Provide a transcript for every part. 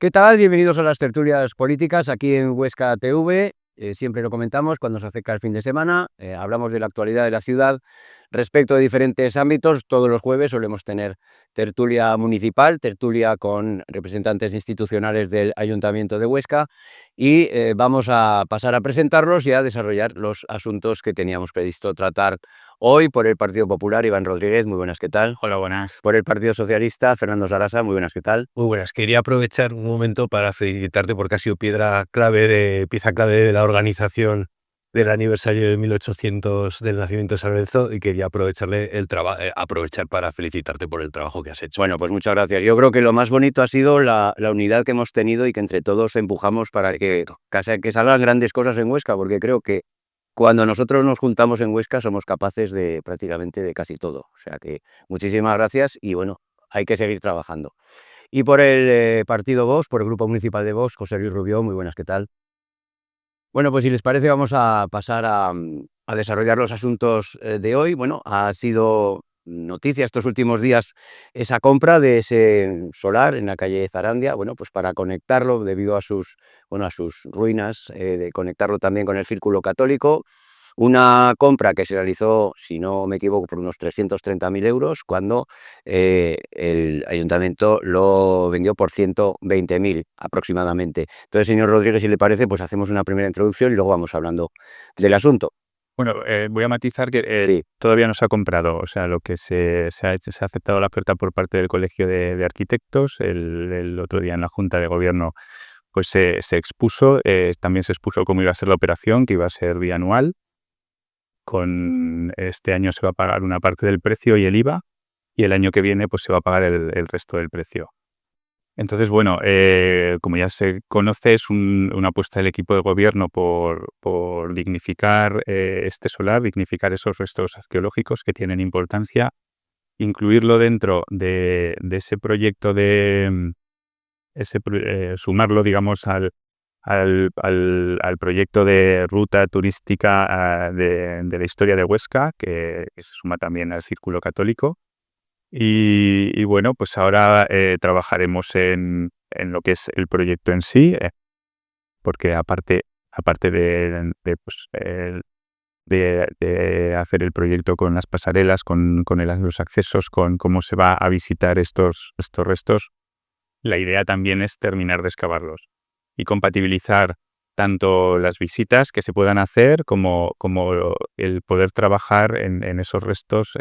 ¿Qué tal? Bienvenidos a las tertulias políticas aquí en Huesca TV. Siempre lo comentamos cuando se acerca el fin de semana. Hablamos de la actualidad de la ciudad respecto de diferentes ámbitos. Todos los jueves solemos tener tertulia municipal, tertulia con representantes institucionales del Ayuntamiento de Huesca y vamos a pasar a presentarlos y a desarrollar los asuntos que teníamos previsto tratar hoy. Por el Partido Popular, Iván Rodríguez, muy buenas, ¿qué tal? Hola, buenas. Por el Partido Socialista, Fernando Sarasa, muy buenas, ¿qué tal? Muy buenas. Quería aprovechar un momento para felicitarte porque has sido pieza clave de la organización del aniversario de 1800 del nacimiento de San Lorenzo y quería aprovechar para felicitarte por el trabajo que has hecho. Bueno, pues muchas gracias. Yo creo que lo más bonito ha sido la unidad que hemos tenido y que entre todos empujamos para que salgan grandes cosas en Huesca, porque creo que cuando nosotros nos juntamos en Huesca somos capaces de prácticamente de casi todo. O sea que muchísimas gracias y bueno, hay que seguir trabajando. Y por el partido Vox, por el Grupo Municipal de Vox, José Luis Rubió, muy buenas, ¿qué tal? Bueno, pues si les parece vamos a pasar a desarrollar los asuntos de hoy. Bueno, ha sido noticia estos últimos días esa compra de ese solar en la calle Zarandia, bueno, pues para conectarlo debido a sus ruinas, de conectarlo también con el Círculo Católico. Una compra que se realizó, si no me equivoco, por unos 330.000 euros, cuando el ayuntamiento lo vendió por 120.000 aproximadamente. Entonces, señor Rodríguez, si le parece, pues hacemos una primera introducción y luego vamos hablando del asunto. Bueno, voy a matizar que Sí. todavía no se ha comprado. O sea, lo que se ha hecho, se ha aceptado la oferta por parte del Colegio de Arquitectos. El otro día en la Junta de Gobierno pues se expuso, también se expuso cómo iba a ser la operación, que iba a ser bianual. Con este año se va a pagar una parte del precio y el IVA, y el año que viene pues se va a pagar el resto del precio. Entonces, bueno, como ya se conoce, es una apuesta del equipo de gobierno por dignificar este solar, dignificar esos restos arqueológicos que tienen importancia, incluirlo dentro de ese proyecto sumarlo, digamos, al proyecto de ruta turística de la historia de Huesca, que se suma también al Círculo Católico. Y bueno, pues ahora trabajaremos en lo que es el proyecto en sí, porque aparte de hacer el proyecto con las pasarelas, con los accesos, con cómo se va a visitar estos restos, la idea también es terminar de excavarlos y compatibilizar tanto las visitas que se puedan hacer como el poder trabajar en esos restos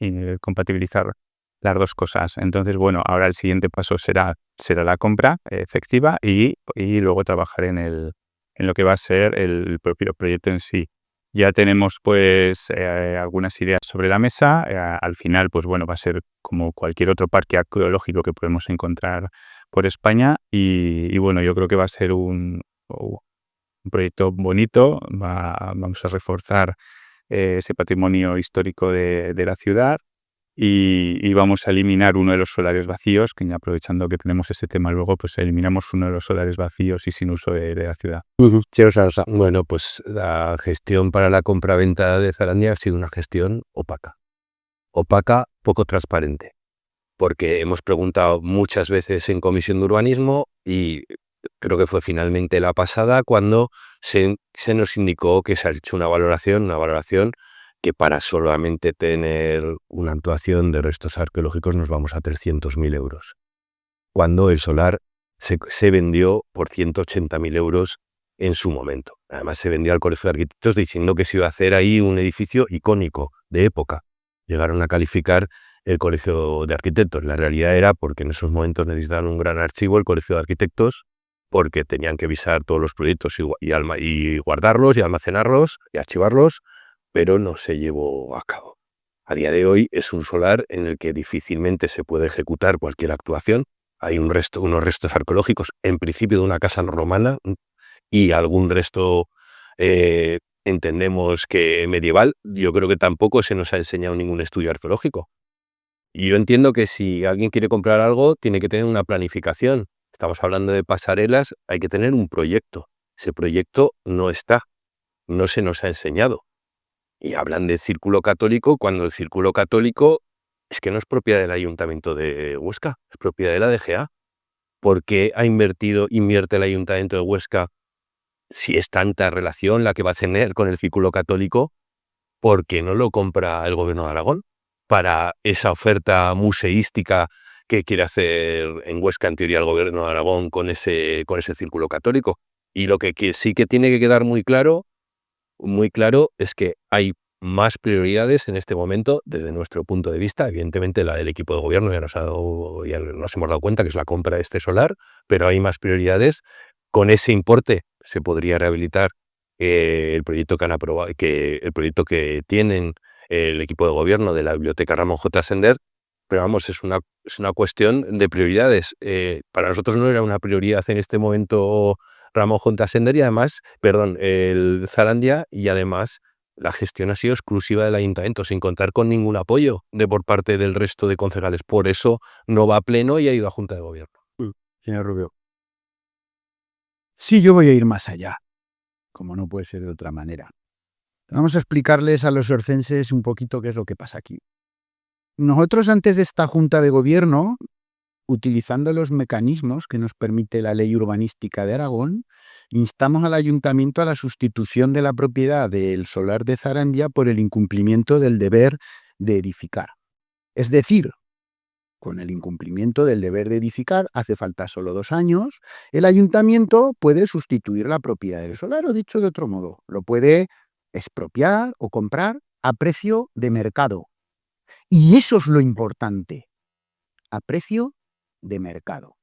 y compatibilizar las dos cosas. Entonces, bueno, ahora el siguiente paso será la compra efectiva y luego trabajar en lo que va a ser el propio proyecto en sí. Ya tenemos pues algunas ideas sobre la mesa. Al final, pues bueno, va a ser como cualquier otro parque arqueológico que podemos encontrar por España y bueno, yo creo que va a ser un proyecto bonito. Vamos a reforzar ese patrimonio histórico de la ciudad y vamos a eliminar uno de los solares vacíos, que aprovechando que tenemos ese tema luego, pues eliminamos uno de los solares vacíos y sin uso de la ciudad. Señor Sarasa, bueno, pues la gestión para la compraventa de Zarandia ha sido una gestión opaca, poco transparente, porque hemos preguntado muchas veces en Comisión de Urbanismo y creo que fue finalmente la pasada cuando se nos indicó que se ha hecho una valoración que para solamente tener una actuación de restos arqueológicos nos vamos a 300.000 euros, cuando el solar se vendió por 180.000 euros en su momento. Además se vendió al Colegio de Arquitectos diciendo que se iba a hacer ahí un edificio icónico de época. Llegaron a calificar el Colegio de Arquitectos. La realidad era porque en esos momentos necesitaban un gran archivo el Colegio de Arquitectos, porque tenían que visar todos los proyectos y guardarlos y almacenarlos y archivarlos, pero no se llevó a cabo. A día de hoy es un solar en el que difícilmente se puede ejecutar cualquier actuación. Hay unos restos arqueológicos, en principio de una casa romana, y algún resto, entendemos que medieval. Yo creo que tampoco se nos ha enseñado ningún estudio arqueológico. Y yo entiendo que si alguien quiere comprar algo, tiene que tener una planificación. Estamos hablando de pasarelas, hay que tener un proyecto. Ese proyecto no está, no se nos ha enseñado. Y hablan de Círculo Católico cuando el Círculo Católico es que no es propiedad del Ayuntamiento de Huesca, es propiedad de la DGA. ¿Por qué invierte el Ayuntamiento de Huesca, si es tanta relación la que va a tener con el círculo católico? ¿Por qué no lo compra el Gobierno de Aragón para esa oferta museística que quiere hacer en Huesca, en teoría, el Gobierno de Aragón con ese círculo católico? Y lo que sí que tiene que quedar muy claro es que hay más prioridades en este momento desde nuestro punto de vista. Evidentemente la del equipo de gobierno ya nos hemos dado cuenta que es la compra de este solar, pero hay más prioridades. Con ese importe se podría rehabilitar el proyecto que han aprobado, el proyecto que tienen el equipo de gobierno de la biblioteca Ramón J. Sender, pero vamos, es una cuestión de prioridades. Para nosotros no era una prioridad en este momento Ramón J. Sender y además, el Zarandia, y además la gestión ha sido exclusiva del ayuntamiento, sin contar con ningún apoyo por parte del resto de concejales. Por eso no va a pleno y ha ido a Junta de Gobierno. Señor Rubio. Sí, yo voy a ir más allá, como no puede ser de otra manera. Vamos a explicarles a los orcenses un poquito qué es lo que pasa aquí. Nosotros, antes de esta Junta de Gobierno, utilizando los mecanismos que nos permite la Ley Urbanística de Aragón, instamos al Ayuntamiento a la sustitución de la propiedad del solar de Zarandia por el incumplimiento del deber de edificar. Es decir, con el incumplimiento del deber de edificar, hace falta solo 2 años, el Ayuntamiento puede sustituir la propiedad del solar, o dicho de otro modo, lo puede expropiar o comprar a precio de mercado. Y eso es lo importante, a precio de mercado.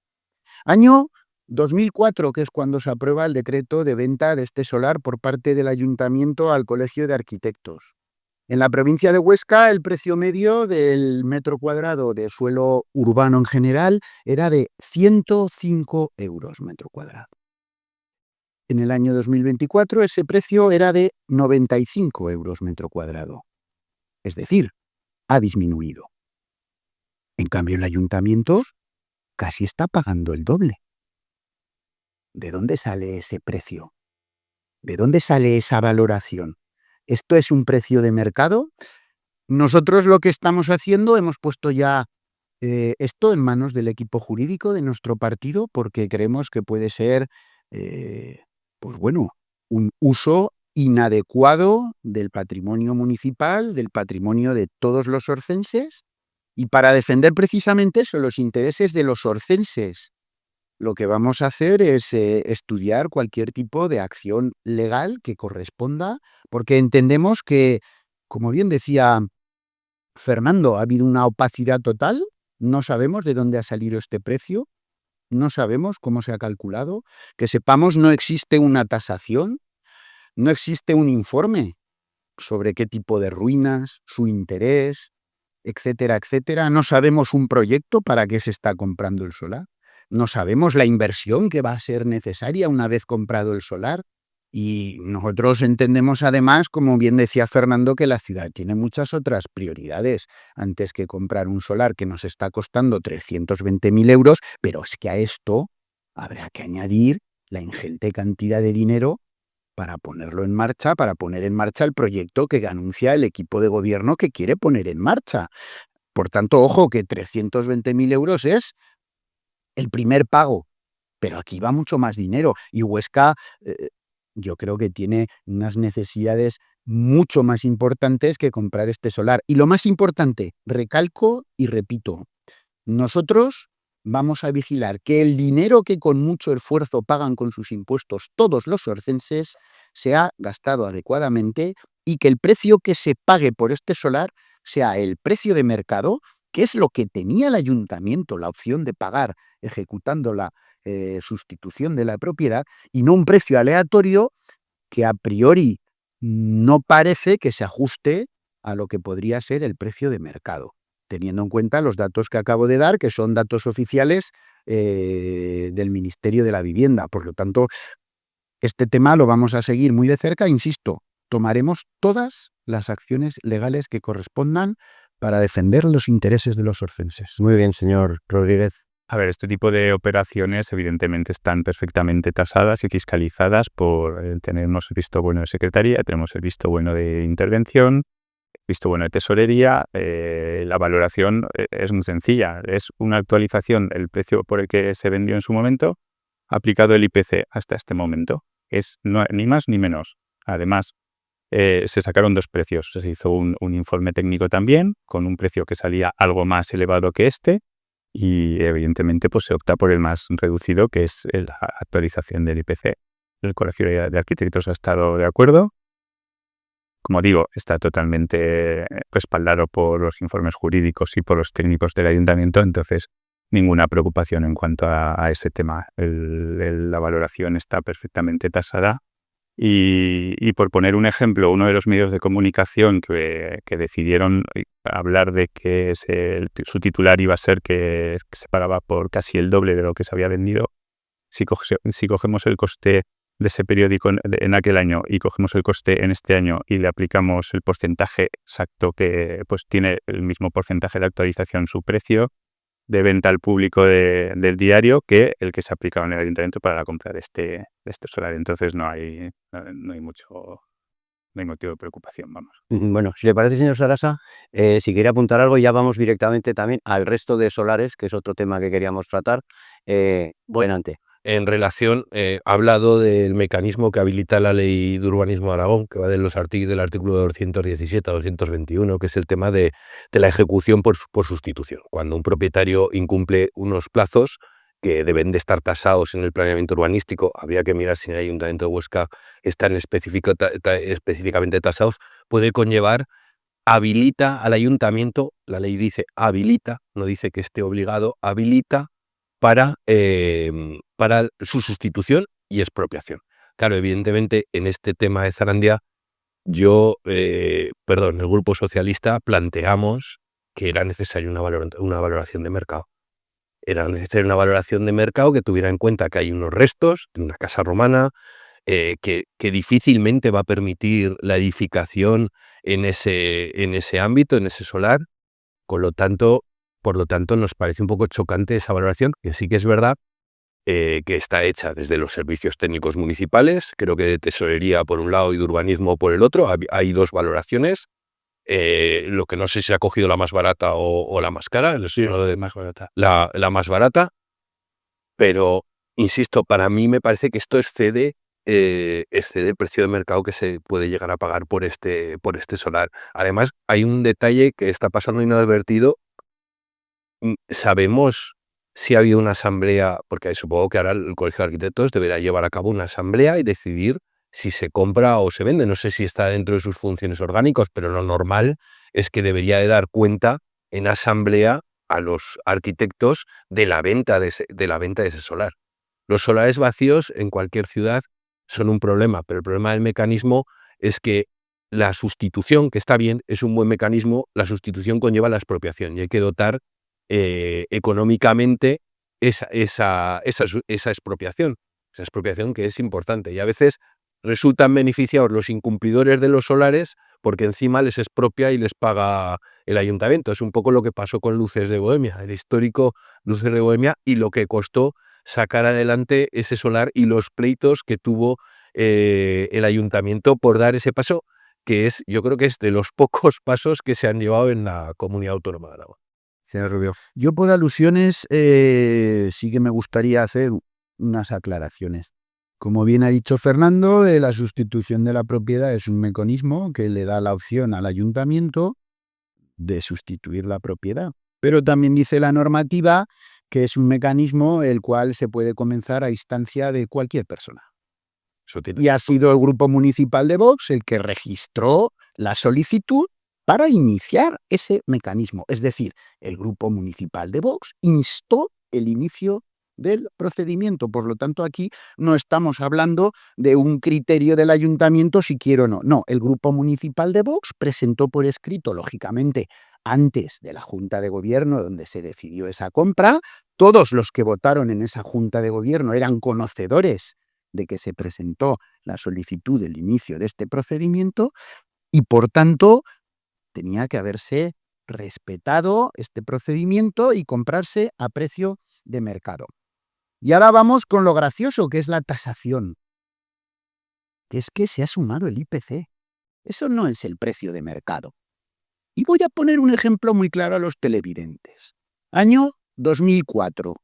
Año 2004, que es cuando se aprueba el decreto de venta de este solar por parte del Ayuntamiento al Colegio de Arquitectos. En la provincia de Huesca, el precio medio del metro cuadrado de suelo urbano en general era de 105 euros metro cuadrado. En el año 2024 ese precio era de 95 euros metro cuadrado. Es decir, ha disminuido. En cambio, el ayuntamiento casi está pagando el doble. ¿De dónde sale ese precio? ¿De dónde sale esa valoración? ¿Esto es un precio de mercado? Nosotros lo que estamos haciendo, hemos puesto ya esto en manos del equipo jurídico de nuestro partido, porque creemos que puede ser, un uso inadecuado del patrimonio municipal, del patrimonio de todos los orcenses, y para defender precisamente eso, los intereses de los orcenses. Lo que vamos a hacer es estudiar cualquier tipo de acción legal que corresponda, porque entendemos que, como bien decía Fernando, ha habido una opacidad total, no sabemos de dónde ha salido este precio, no sabemos cómo se ha calculado, que sepamos no existe una tasación, no existe un informe sobre qué tipo de ruinas, su interés, etcétera, etcétera. No sabemos un proyecto para qué se está comprando el solar. No sabemos la inversión que va a ser necesaria una vez comprado el solar. Y nosotros entendemos además, como bien decía Fernando, que la ciudad tiene muchas otras prioridades antes que comprar un solar que nos está costando 320.000 euros, pero es que a esto habrá que añadir la ingente cantidad de dinero para ponerlo en marcha, para poner en marcha el proyecto que anuncia el equipo de gobierno que quiere poner en marcha. Por tanto, ojo, que 320.000 euros es el primer pago, pero aquí va mucho más dinero. Y Huesca, yo creo que tiene unas necesidades mucho más importantes que comprar este solar. Y lo más importante, recalco y repito, nosotros vamos a vigilar que el dinero que con mucho esfuerzo pagan con sus impuestos todos los orcenses sea gastado adecuadamente y que el precio que se pague por este solar sea el precio de mercado, que es lo que tenía el ayuntamiento la opción de pagar ejecutando la sustitución de la propiedad, y no un precio aleatorio que a priori no parece que se ajuste a lo que podría ser el precio de mercado, teniendo en cuenta los datos que acabo de dar, que son datos oficiales del Ministerio de la Vivienda. Por lo tanto, este tema lo vamos a seguir muy de cerca. Insisto, tomaremos todas las acciones legales que correspondan para defender los intereses de los orcenses. Muy bien, señor Rodríguez. A ver, este tipo de operaciones evidentemente están perfectamente tasadas y fiscalizadas por tenemos el visto bueno de secretaría, tenemos el visto bueno de intervención, visto bueno de tesorería, la valoración es muy sencilla. Es una actualización del precio por el que se vendió en su momento, aplicado el IPC hasta este momento. Es ni más ni menos. Además, se sacaron 2 precios. Se hizo un informe técnico también, con un precio que salía algo más elevado que este, y evidentemente pues se opta por el más reducido, que es la actualización del IPC. El Colegio de Arquitectos ha estado de acuerdo. Como digo, está totalmente respaldado por los informes jurídicos y por los técnicos del ayuntamiento, entonces ninguna preocupación en cuanto a ese tema. La valoración está perfectamente tasada. Y por poner un ejemplo, uno de los medios de comunicación que decidieron hablar de que su titular iba a ser que se pagaba por casi el doble de lo que se había vendido, si cogemos el coste de ese periódico en aquel año y cogemos el coste en este año y le aplicamos el porcentaje exacto, que pues tiene el mismo porcentaje de actualización su precio de venta al público del diario que el que se aplicaba en el ayuntamiento para la compra de este solar. Entonces no hay motivo de preocupación, vamos. Bueno, si le parece, señor Sarasa, si quiere apuntar algo, ya vamos directamente también al resto de solares, que es otro tema que queríamos tratar. Adelante. En relación, ha hablado del mecanismo que habilita la Ley de Urbanismo de Aragón, que va del artículo 217 a 221, que es el tema de la ejecución por sustitución. Cuando un propietario incumple unos plazos que deben de estar tasados en el planeamiento urbanístico, habría que mirar si en el Ayuntamiento de Huesca están específicamente tasados, puede conllevar, habilita al ayuntamiento, la ley dice habilita, no dice que esté obligado, habilita para su sustitución y expropiación. Claro, evidentemente, en este tema de Zarandia, el Grupo Socialista planteamos que era necesaria una valoración de mercado. Era necesaria una valoración de mercado que tuviera en cuenta que hay unos restos de una casa romana que difícilmente va a permitir la edificación en ese ámbito, en ese solar. Por lo tanto, nos parece un poco chocante esa valoración, que sí que es verdad que está hecha desde los servicios técnicos municipales, creo que de tesorería por un lado y de urbanismo por el otro. Hay 2 valoraciones. Lo que no sé si ha cogido la más barata o la más cara. Más barata. La más barata, pero insisto, para mí me parece que esto excede el precio de mercado que se puede llegar a pagar por este solar. Además, hay un detalle que está pasando inadvertido. ¿Sabemos si ha habido una asamblea? Porque supongo que ahora el Colegio de Arquitectos deberá llevar a cabo una asamblea y decidir si se compra o se vende. No sé si está dentro de sus funciones orgánicas, pero lo normal es que debería de dar cuenta en asamblea a los arquitectos de la venta de ese solar. Los solares vacíos en cualquier ciudad son un problema, pero el problema del mecanismo es que la sustitución, que está bien, es un buen mecanismo, la sustitución conlleva la expropiación y hay que dotar económicamente esa expropiación que es importante, y a veces resultan beneficiados los incumplidores de los solares porque encima les expropia y les paga el ayuntamiento. Es un poco lo que pasó con Luces de Bohemia, el histórico Luces de Bohemia, y lo que costó sacar adelante ese solar y los pleitos que tuvo el ayuntamiento por dar ese paso, que yo creo que es de los pocos pasos que se han llevado en la Comunidad Autónoma de Aragón. Señor Rubio, yo por alusiones sí que me gustaría hacer unas aclaraciones. Como bien ha dicho Fernando, la sustitución de la propiedad es un mecanismo que le da la opción al ayuntamiento de sustituir la propiedad. Pero también dice la normativa que es un mecanismo el cual se puede comenzar a instancia de cualquier persona. Y ha sido el Grupo Municipal de Vox el que registró la solicitud para iniciar ese mecanismo. Es decir, el Grupo Municipal de Vox instó el inicio del procedimiento. Por lo tanto, aquí no estamos hablando de un criterio del ayuntamiento si quiero o no. No, el Grupo Municipal de Vox presentó por escrito, lógicamente, antes de la Junta de Gobierno donde se decidió esa compra. Todos los que votaron en esa Junta de Gobierno eran conocedores de que se presentó la solicitud del inicio de este procedimiento y, por tanto, tenía que haberse respetado este procedimiento y comprarse a precio de mercado. Y ahora vamos con lo gracioso, que es la tasación. Que es que se ha sumado el IPC. Eso no es el precio de mercado. Y voy a poner un ejemplo muy claro a los televidentes. Año 2004.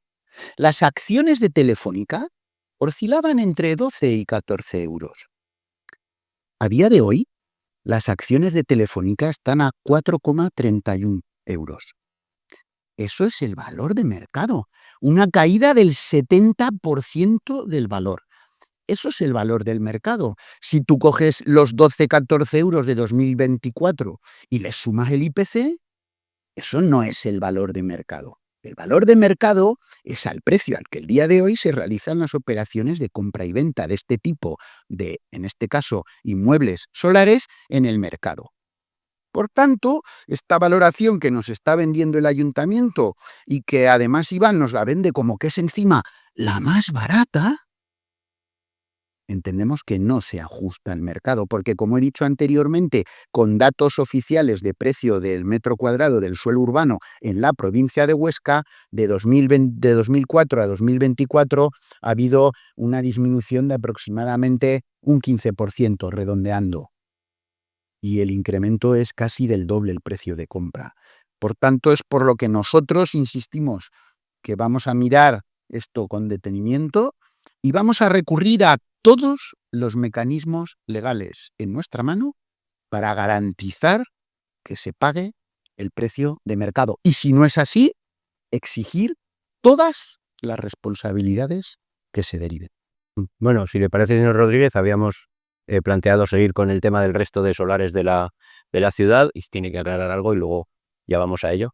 Las acciones de Telefónica oscilaban entre 12 y 14 euros. A día de hoy, las acciones de Telefónica están a 4,31 euros. Eso es el valor de mercado, una caída del 70% del valor. Eso es el valor del mercado. Si tú coges los 12-14 euros de 2024 y les sumas el IPC, eso no es el valor de mercado. El valor de mercado es al precio al que el día de hoy se realizan las operaciones de compra y venta de este tipo de, en este caso, inmuebles solares en el mercado. Por tanto, esta valoración que nos está vendiendo el ayuntamiento y que además Iván nos la vende como que es encima la más barata, entendemos que no se ajusta al mercado, porque como he dicho anteriormente, con datos oficiales de precio del metro cuadrado del suelo urbano en la provincia de Huesca, de 2004 a 2024 ha habido una disminución de aproximadamente un 15%, redondeando. Y el incremento es casi del doble el precio de compra. Por tanto, es por lo que nosotros insistimos que vamos a mirar esto con detenimiento y vamos a recurrir a todos los mecanismos legales en nuestra mano para garantizar que se pague el precio de mercado. Y si no es así, exigir todas las responsabilidades que se deriven. Bueno, si le parece, señor Rodríguez, habíamos planteado seguir con el tema del resto de solares de la ciudad y tiene que aclarar algo y luego ya vamos a ello.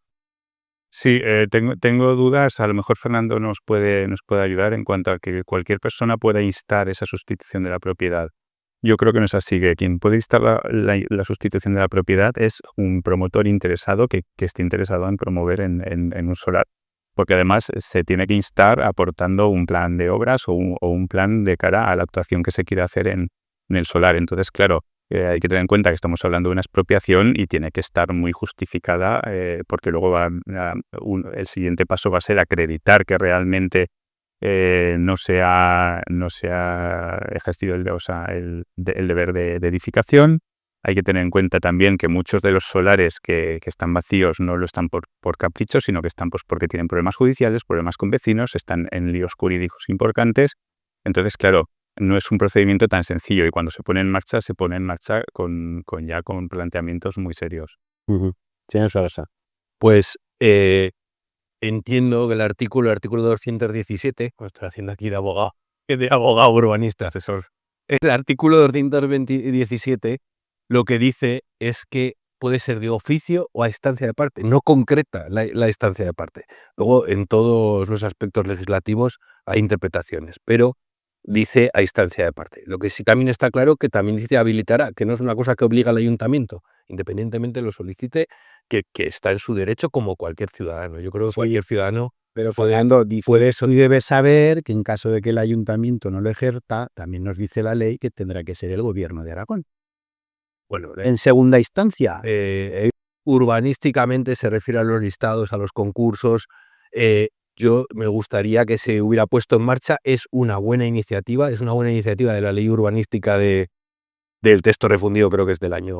Sí, tengo dudas. A lo mejor Fernando nos puede ayudar en cuanto a que cualquier persona pueda instar esa sustitución de la propiedad. Yo creo que no es así, que quien puede instar la sustitución de la propiedad es un promotor interesado que esté interesado en promover en un solar. Porque además se tiene que instar aportando un plan de obras o un plan de cara a la actuación que se quiere hacer en el solar. Entonces, claro, hay que tener en cuenta que estamos hablando de una expropiación y tiene que estar muy justificada, porque luego el siguiente paso va a ser acreditar que realmente no se ha ejercido el deber de edificación. Hay que tener en cuenta también que muchos de los solares que están vacíos no lo están por capricho, sino que están pues porque tienen problemas judiciales, problemas con vecinos, están en líos jurídicos importantes. Entonces, claro, no es un procedimiento tan sencillo y cuando se pone en marcha con planteamientos muy serios. Señor Salazar. Pues entiendo que el artículo 217, pues estoy haciendo aquí de abogado urbanista, asesor. El artículo 217 lo que dice es que puede ser de oficio o a instancia de parte, no concreta la instancia de parte. Luego, en todos los aspectos legislativos hay interpretaciones, pero dice a instancia de parte. Lo que sí también está claro que también dice habilitará, que no es una cosa que obliga al ayuntamiento, independientemente lo solicite, que está en su derecho como cualquier ciudadano. Yo creo que Sí, cualquier ciudadano pero puede- Fernando dice eso y debe saber que en caso de que el ayuntamiento no lo ejerza, también nos dice la ley que tendrá que ser el gobierno de Aragón. bueno, En segunda instancia, urbanísticamente se refiere a los listados, a los concursos. Yo me gustaría que se hubiera puesto en marcha. Es una buena iniciativa de la ley urbanística del texto refundido, creo que es del año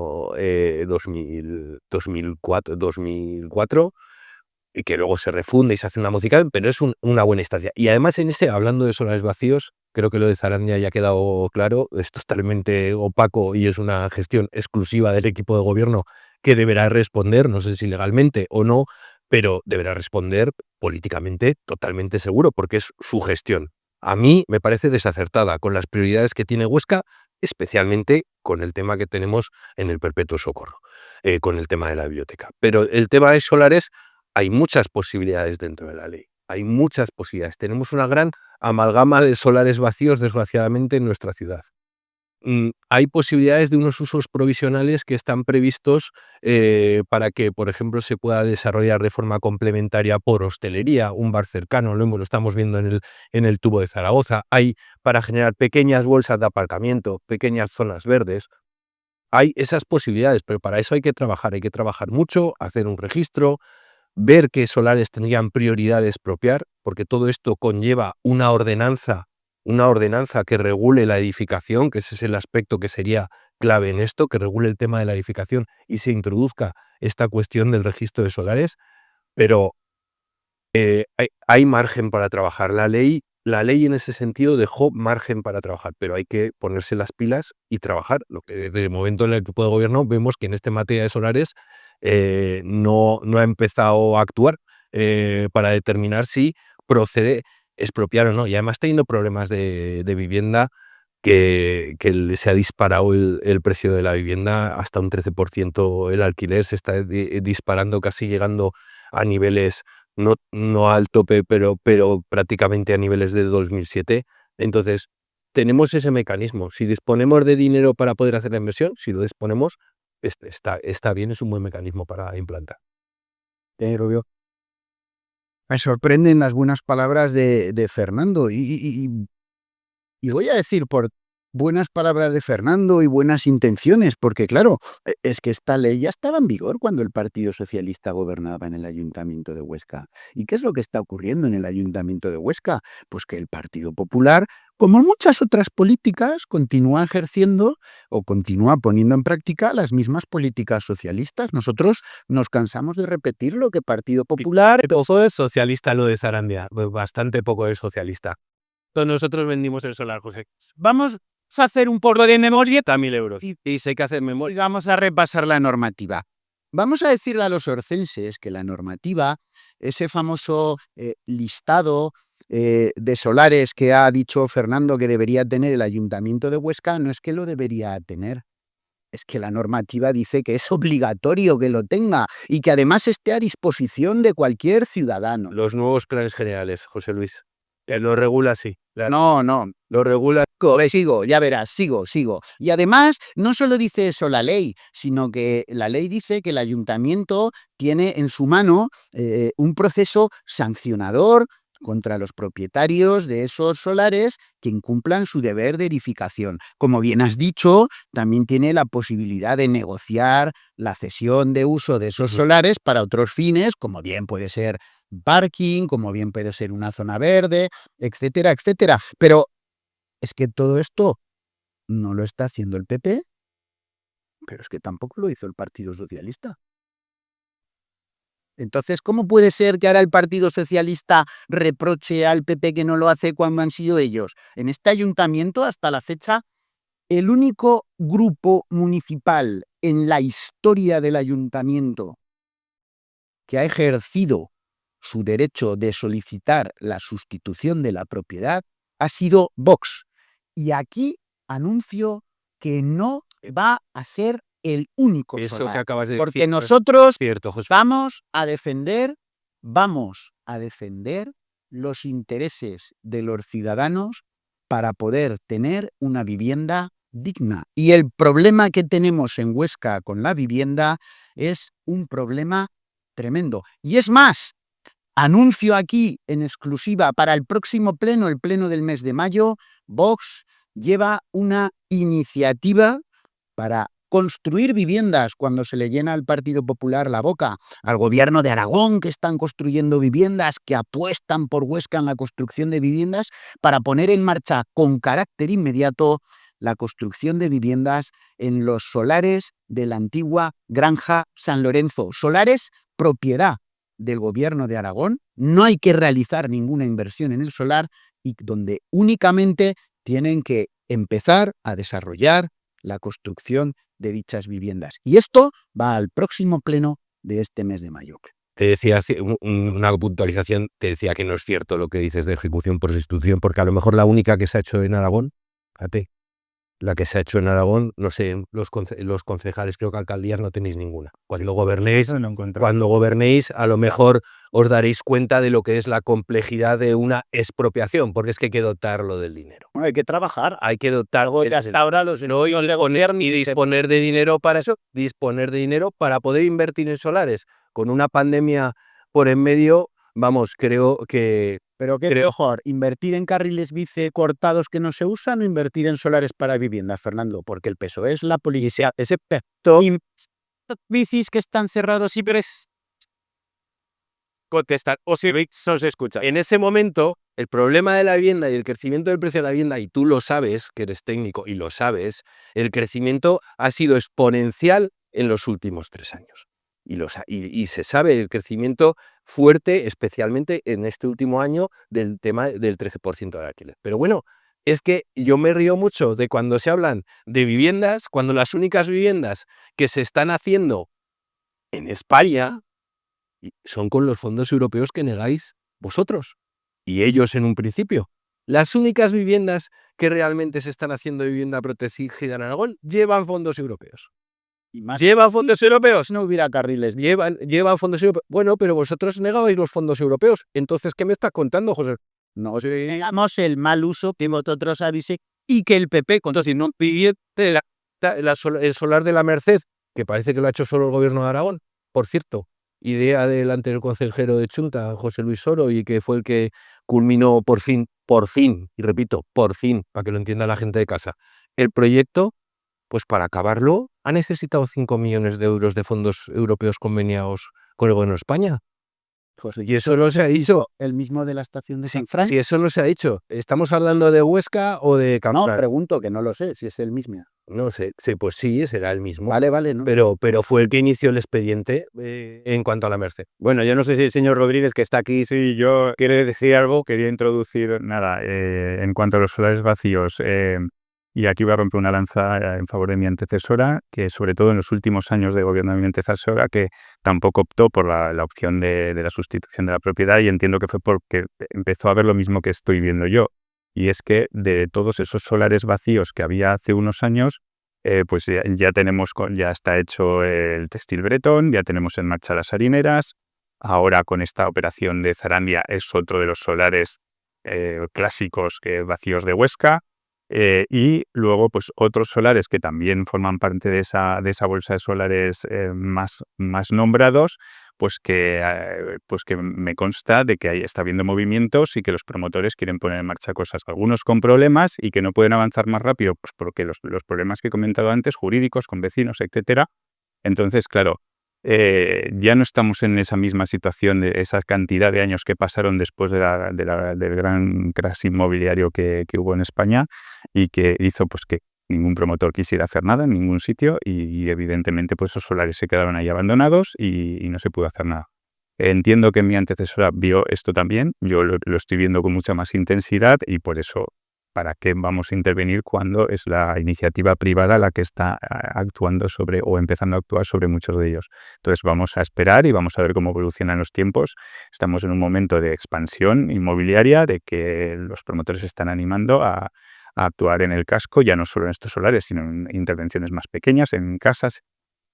2004, y que luego se refunde y se hace una modificación, pero es una buena instancia. Y además hablando de solares vacíos, creo que lo de Zarandia ya ha quedado claro, es totalmente opaco y es una gestión exclusiva del equipo de gobierno que deberá responder, no sé si legalmente o no, pero deberá responder políticamente totalmente seguro, porque es su gestión. A mí me parece desacertada con las prioridades que tiene Huesca, especialmente con el tema que tenemos en el Perpetuo Socorro, con el tema de la biblioteca. Pero el tema de solares, hay muchas posibilidades dentro de la ley. Hay muchas posibilidades. Tenemos una gran amalgama de solares vacíos, desgraciadamente, en nuestra ciudad. Hay posibilidades de unos usos provisionales que están previstos para que, por ejemplo, se pueda desarrollar de forma complementaria por hostelería, un bar cercano, lo estamos viendo en el tubo de Zaragoza. Hay para generar pequeñas bolsas de aparcamiento, pequeñas zonas verdes. Hay esas posibilidades, pero para eso hay que trabajar mucho, hacer un registro, ver qué solares tendrían prioridad de expropiar, porque todo esto conlleva una ordenanza que regule la edificación, que ese es el aspecto que sería clave en esto, que regule el tema de la edificación y se introduzca esta cuestión del registro de solares, pero hay margen para trabajar. La ley en ese sentido dejó margen para trabajar, pero hay que ponerse las pilas y trabajar. Lo que desde el momento en el que puede gobierno vemos que en esta materia de solares no ha empezado a actuar para determinar si procede expropiar o no. Y además teniendo problemas de vivienda, que se ha disparado el precio de la vivienda hasta un 13%, el alquiler se está disparando, casi llegando a niveles no al tope, pero prácticamente a niveles de 2007. Entonces, tenemos ese mecanismo. Si disponemos de dinero para poder hacer la inversión, si lo disponemos, está bien, es un buen mecanismo para implantar. Rubio. Me sorprenden las buenas palabras de Fernando y voy a decir por buenas palabras de Fernando y buenas intenciones, porque claro, es que esta ley ya estaba en vigor cuando el Partido Socialista gobernaba en el Ayuntamiento de Huesca. ¿Y qué es lo que está ocurriendo en el Ayuntamiento de Huesca? Pues que el Partido Popular, como muchas otras políticas, continúa ejerciendo o continúa poniendo en práctica las mismas políticas socialistas. Nosotros nos cansamos de repetir lo que Partido Popular... Poco es socialista lo de Zarandia, bastante poco es socialista. Entonces nosotros vendimos el solar, José. Vamos a hacer un poco de memoria, 1.000 euros. Y sé que hacer memoria. Vamos a repasar la normativa. Vamos a decirle a los orcenses que la normativa, ese famoso listado de solares que ha dicho Fernando que debería tener el Ayuntamiento de Huesca, no es que lo debería tener. Es que la normativa dice que es obligatorio que lo tenga y que además esté a disposición de cualquier ciudadano. Los nuevos planes generales, José Luis. Lo regula así. No, Lo regula. sigo, ya verás, sigo. Y además, no solo dice eso la ley, sino que la ley dice que el ayuntamiento tiene en su mano un proceso sancionador contra los propietarios de esos solares que incumplan su deber de edificación. Como bien has dicho, también tiene la posibilidad de negociar la cesión de uso de esos solares para otros fines, como bien puede ser parking, como bien puede ser una zona verde, etcétera, etcétera. Pero es que todo esto no lo está haciendo el PP, pero es que tampoco lo hizo el Partido Socialista. Entonces, ¿cómo puede ser que ahora el Partido Socialista reproche al PP que no lo hace cuando han sido ellos? En este ayuntamiento, hasta la fecha, el único grupo municipal en la historia del ayuntamiento que ha ejercido su derecho de solicitar la sustitución de la propiedad ha sido Vox. Y aquí anuncio que no va a ser el único Eso solar, que acabas de porque decir. nosotros Cierto, José. vamos a defender los intereses de los ciudadanos para poder tener una vivienda digna. Y el problema que tenemos en Huesca con la vivienda es un problema tremendo. Y es más, anuncio aquí en exclusiva para el próximo pleno, el pleno del mes de mayo, Vox lleva una iniciativa para construir viviendas cuando se le llena al Partido Popular la boca, al gobierno de Aragón, que están construyendo viviendas, que apuestan por Huesca en la construcción de viviendas, para poner en marcha con carácter inmediato la construcción de viviendas en los solares de la antigua Granja San Lorenzo. Solares propiedad del gobierno de Aragón, no hay que realizar ninguna inversión en el solar y donde únicamente tienen que empezar a desarrollar la construcción de dichas viviendas. Y esto va al próximo pleno de este mes de mayo. Te decía una puntualización, te decía que no es cierto lo que dices de ejecución por sustitución, porque a lo mejor la única que se ha hecho en Aragón, fíjate, la que se ha hecho en Aragón, no sé, los concejales, creo que alcaldías no tenéis ninguna. Cuando gobernéis, a lo mejor os daréis cuenta de lo que es la complejidad de una expropiación, porque es que hay que dotarlo del dinero. Hay que trabajar. Hay que dotarlo. Hasta ahora no de poner ni disponer de dinero para eso, disponer de dinero para poder invertir en solares. Con una pandemia por en medio, vamos, creo que... Pero qué mejor, invertir en carriles bici cortados que no se usan o invertir en solares para viviendas, Fernando, porque el PSOE es la policía, ese peso, 嗯 bicis que están cerrados y contestar o si no se escucha. En ese momento, El problema de la vivienda y el crecimiento del precio de la vivienda, y tú lo sabes, que eres técnico y lo sabes, el crecimiento ha sido exponencial en los últimos 3 años. Y se sabe el crecimiento fuerte, especialmente en este último año, del tema del 13% del alquiler. Pero bueno, es que yo me río mucho de cuando se hablan de viviendas, cuando las únicas viviendas que se están haciendo en España son con los fondos europeos que negáis vosotros y ellos en un principio. Las únicas viviendas que realmente se están haciendo de vivienda protegida en Aragón llevan fondos europeos. Y más ¿Llevan fondos europeos? no hubiera carriles. Llevan fondos europeos. Bueno, pero vosotros negabais los fondos europeos. Entonces, ¿qué me estás contando, José? No digamos el mal uso que vosotros habéis y que el PP, Entonces, si no pidiente el solar de la Merced, que parece que lo ha hecho solo el gobierno de Aragón, por cierto, idea del anterior consejero de Chunta, José Luis Soro, y que fue el que culminó por fin, y repito, por fin, para que lo entienda la gente de casa, el proyecto, pues para acabarlo ha necesitado 5 millones de euros de fondos europeos conveniados con el gobierno de España. José, Y eso no se ha dicho. el mismo de la estación de Si, San Fran. si eso no se ha dicho, ¿estamos hablando de Huesca o de No, Campana? pregunto, que no lo sé, si es el mismo. No sé, pues sí, será el mismo. Vale, ¿no? Pero fue el que inició el expediente en cuanto a la Merced. Bueno, yo no sé si el señor Rodríguez, que está aquí, sí, yo quiere decir algo, quería introducir nada en cuanto a los solares vacíos. Y aquí voy a romper una lanza en favor de mi antecesora, que sobre todo en los últimos años de gobierno de mi antecesora, que tampoco optó por la opción de la sustitución de la propiedad, y entiendo que fue porque empezó a ver lo mismo que estoy viendo yo. Y es que de todos esos solares vacíos que había hace unos años, pues ya está hecho el textil bretón, ya tenemos en marcha las harineras. Ahora con esta operación de Zarandia es otro de los solares clásicos vacíos de Huesca. Y luego pues otros solares que también forman parte de esa bolsa de solares más nombrados, pues que me consta de que está habiendo movimientos y que los promotores quieren poner en marcha cosas, algunos con problemas y que no pueden avanzar más rápido, pues porque los problemas que he comentado antes, jurídicos, con vecinos, etcétera. Entonces, claro, ya no estamos en esa misma situación de esa cantidad de años que pasaron después del gran crash inmobiliario que hubo en España y que hizo pues que ningún promotor quisiera hacer nada en ningún sitio y evidentemente pues esos solares se quedaron ahí abandonados y no se pudo hacer nada. Entiendo que mi antecesora vio esto también, yo lo estoy viendo con mucha más intensidad y por eso, ¿para qué vamos a intervenir cuando es la iniciativa privada la que está actuando sobre o empezando a actuar sobre muchos de ellos? Entonces vamos a esperar y vamos a ver cómo evolucionan los tiempos. Estamos en un momento de expansión inmobiliaria, de que los promotores están animando a actuar en el casco, ya no solo en estos solares, sino en intervenciones más pequeñas, en casas.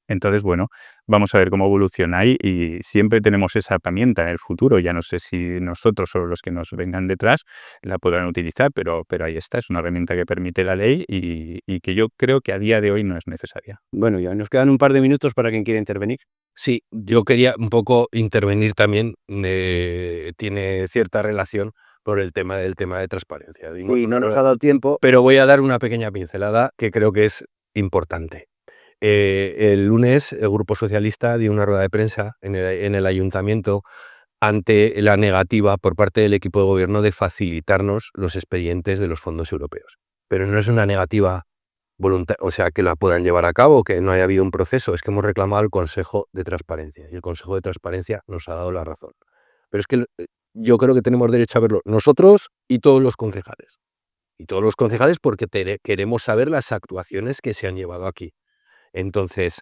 Entonces, bueno, vamos a ver cómo evoluciona ahí y siempre tenemos esa herramienta en el futuro. Ya no sé si nosotros o los que nos vengan detrás la podrán utilizar, pero ahí está, es una herramienta que permite la ley y que yo creo que a día de hoy no es necesaria. bueno, ya nos quedan un par de minutos para quien quiera intervenir. Sí, yo quería un poco intervenir también, tiene cierta relación por el tema de transparencia. Sí, no nos ha dado tiempo. Pero voy a dar una pequeña pincelada que creo que es importante. El lunes el Grupo Socialista dio una rueda de prensa en el Ayuntamiento ante la negativa por parte del equipo de gobierno de facilitarnos los expedientes de los fondos europeos. Pero no es una negativa voluntaria, o sea, que la puedan llevar a cabo, que no haya habido un proceso, es que hemos reclamado al Consejo de Transparencia y el Consejo de Transparencia nos ha dado la razón. Pero es que yo creo que tenemos derecho a verlo nosotros y todos los concejales. Y todos los concejales porque queremos saber las actuaciones que se han llevado aquí. Entonces,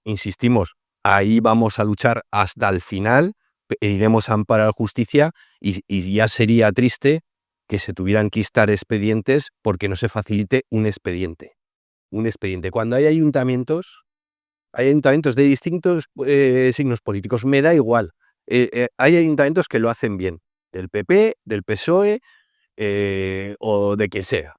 insistimos, ahí vamos a luchar hasta el final, iremos a amparar justicia y ya sería triste que se tuvieran que instar expedientes porque no se facilite un expediente. Cuando hay ayuntamientos de distintos signos políticos, me da igual. Hay ayuntamientos que lo hacen bien, del PP, del PSOE o de quien sea.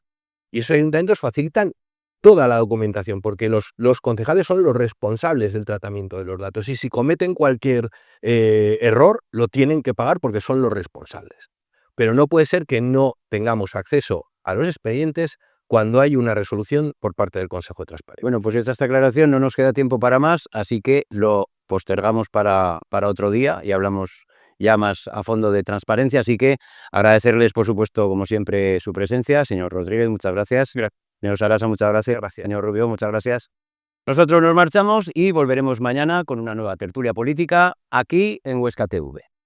Y esos ayuntamientos facilitan toda la documentación, porque los concejales son los responsables del tratamiento de los datos y si cometen cualquier error lo tienen que pagar porque son los responsables. Pero no puede ser que no tengamos acceso a los expedientes cuando hay una resolución por parte del Consejo de Transparencia. Bueno, pues esta aclaración no nos queda tiempo para más, así que lo postergamos para otro día y hablamos ya más a fondo de transparencia. Así que agradecerles, por supuesto, como siempre, su presencia. Señor Rodríguez, muchas gracias. Señor Sarasa, muchas gracias. Señor Rubio, muchas gracias. Nosotros nos marchamos y volveremos mañana con una nueva tertulia política aquí en Huesca TV.